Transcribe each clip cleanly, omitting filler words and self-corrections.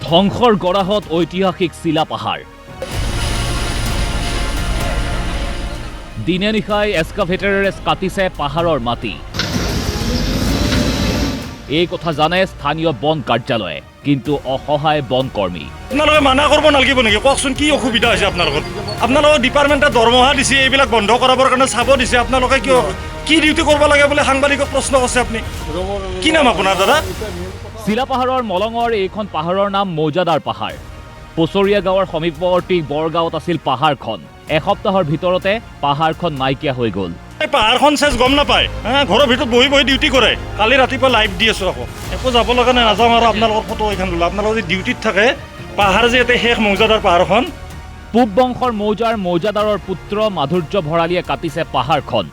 ধ্বংসৰ গৰাহত ঐতিহাসিক চিলা পাহাৰ। দিনে নিশাই এক্সকাভেটৰেৰে কাটিছে পাহাৰৰ মাটি। এই কথা জানে স্থানীয় বন কাৰ্যালয়ে, কিন্তু অসহায় বন কৰ্মী। আপোনালোকে মানা কৰিব নালাগিব নেকি? কওকচোন কি অসুবিধা হৈছে আপোনালোকৰ? আপোনালোকৰ ডিপাৰ্টমেণ্টে দৰমহা দিছে, এইবিলাক বন্ধ কৰাবৰ কাৰণে চাব দিছে। আপোনালোকে কিয় কি ডিউটি কৰিব লাগে বুলি সাংবাদিকক প্ৰশ্ন কৰিছে আপুনি? কি নাম আপোনাৰ দাদা? চিলা পাহাৰৰ মলঙৰ এইখন পাহাৰৰ নাম মৌজাদাৰ পাহাৰ। পচৰীয়া গাঁৱৰ সমীপৱৰ্তী বৰগাঁৱত আছিল পাহাৰখন। এসপ্তাহৰ ভিতৰতে পাহাৰখন নাইকিয়া হৈ গ'ল। এই পাহাৰখন চেজ গম নাপায়, ঘৰৰ ভিতৰত বহি বহি ডিউটি কৰে। কালি ৰাতিপুৱা লাইভ দি আছোঁ, আকৌ একো যাব লগা নাই, নাযাওঁ আৰু আপোনালোকৰ ফটো এইখন ল'লো। আপোনালোকে যদি ডিউটিত থাকে, পাহাৰ যে ইয়াতে শেষ মৌজাদাৰ পাহাৰখন। পূব বংশৰ মৌজাদাৰৰ পুত্ৰ মাধুৰ্য ভৰালীয়ে কাটিছে পাহাৰখন।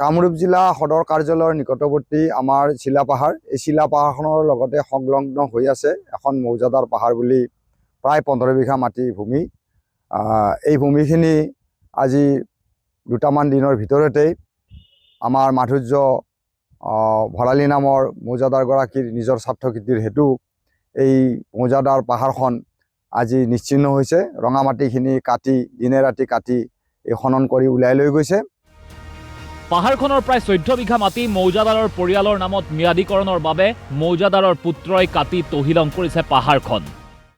কামৰূপ জিলা সদৰ কাৰ্যালয়ৰ নিকটৱৰ্তী আমাৰ চিলা পাহাৰ, এই চিলা পাহাৰখনৰ লগতে সংলগ্ন হৈ আছে এখন মৌজাদাৰ পাহাৰ বুলি প্ৰায় 15 বিঘা মাটি ভূমি। এই ভূমিখিনি আজি দুটামান দিনৰ ভিতৰতেই আমাৰ মাধুৰ্য ভৰালী নামৰ মৌজাদাৰগৰাকীৰ নিজৰ স্বাৰ্থকীৰ্তিৰ হেতু এই মৌজাদাৰ পাহাৰখন আজি নিশ্চিহ্ন হৈছে। ৰঙা মাটিখিনি কাটি দিনে ৰাতি কাটি এই খনন কৰি উলিয়াই লৈ গৈছে। পাহাৰখনৰ প্ৰায় 14 বিঘা মাটি মৌজাদাৰৰ পৰিয়ালৰ নামত ম্যাদীকৰণৰ বাবে মৌজাদাৰৰ পুত্ৰই কাটি তহিলং কৰিছে পাহাৰখন।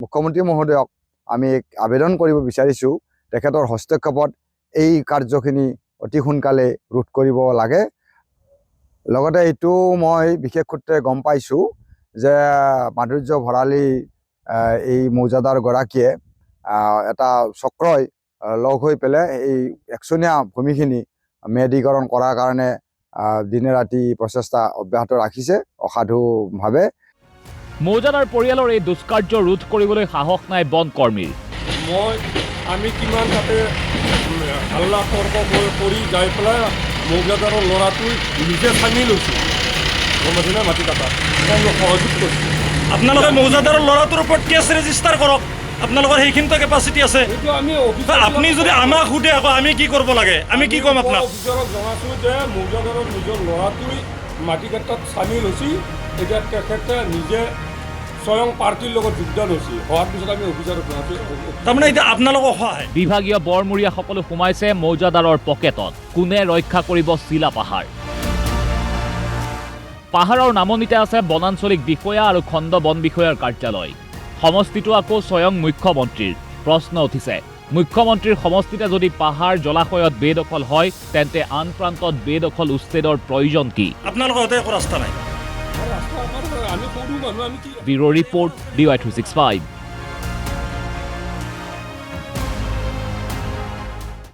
মুখ্যমন্ত্ৰী মহোদয়ক আমি আবেদন কৰিব বিচাৰিছোঁ, তেখেতৰ হস্তক্ষেপত এই কাৰ্যখিনি অতি সোনকালে ৰোধ কৰিব লাগে। লগতে এইটো মই বিশেষ সূত্ৰে গম পাইছোঁ যে মাধুৰ্য ভৰালী এই মৌজাদাৰগৰাকীয়ে এটা চক্ৰই লগ হৈ পেলাই এই একচনীয়া ভূমিখিনি ম্যাদীকৰণ কৰাৰ কাৰণে দিনে ৰাতি প্ৰচেষ্টা অব্যাহত ৰাখিছে অসাধুভাৱে। মৌজাদাৰ পৰিয়ালৰ এই দুষ্কাৰ্য ৰোধ কৰিবলৈ সাহস নাই বন কৰ্মীৰ। আমি কিমান তাতে হাল্লা তৰ্ক কৰি যাই পেলাই মৌজাদাৰৰ ল'ৰাটোৱে নিজে চানি লৈছোঁ, গমদিনা মাটি কাটা সহযোগ কৰিছোঁ। আপোনালোকে মৌজাদাৰৰ ল'ৰাটোৰ ওপৰত কেছ ৰেজিষ্টাৰ কৰক, আপোনালোকৰ সেইখিনিতো কেপাচিটি আছে। আপুনি যদি আমাক সোধে আকৌ আমি কি কৰিব লাগে, আমি কি ক'ম আপোনাক? অফিচাৰক জনাইছোঁ যে মৌজাদাৰৰ নিজৰ ল'ৰাটোৱে মাটি কাটাত চানি লৈছে। এতিয়া তেখেতে নিজে স্বয়ং পাৰ্টীৰ লগত যোগদান হৈছে। হোৱাৰ পিছত আমি অফিচাৰক জনাইছোঁ। তাৰমানে এতিয়া আপোনালোকক সহায় বিভাগীয় বৰমূৰীয়াসকলো সোমাইছে মৌজাদাৰৰ পকেটত। কোনে ৰক্ষা কৰিব চিলা পাহাৰ? পাহাৰৰ নামনিতে আছে বনাঞ্চলিক বিষয়া আৰু খণ্ড বন বিষয়াৰ কাৰ্যালয়। সমষ্টিটো আকৌ স্বয়ং মুখ্যমন্ত্ৰীৰ। প্ৰশ্ন উঠিছে, মুখ্যমন্ত্ৰীৰ সমষ্টিতে যদি পাহাৰ জলাশয়ত বেদখল হয়, তেন্তে আন প্ৰান্তত বেদখল উচ্ছেদৰ প্ৰয়োজন কি? আপোনালোকৰ হাতে একো ৰাস্তা নাই। আমি সৰু মানুহ, আমি কি ব্যুৰ' ৰিপৰ্ট DY365।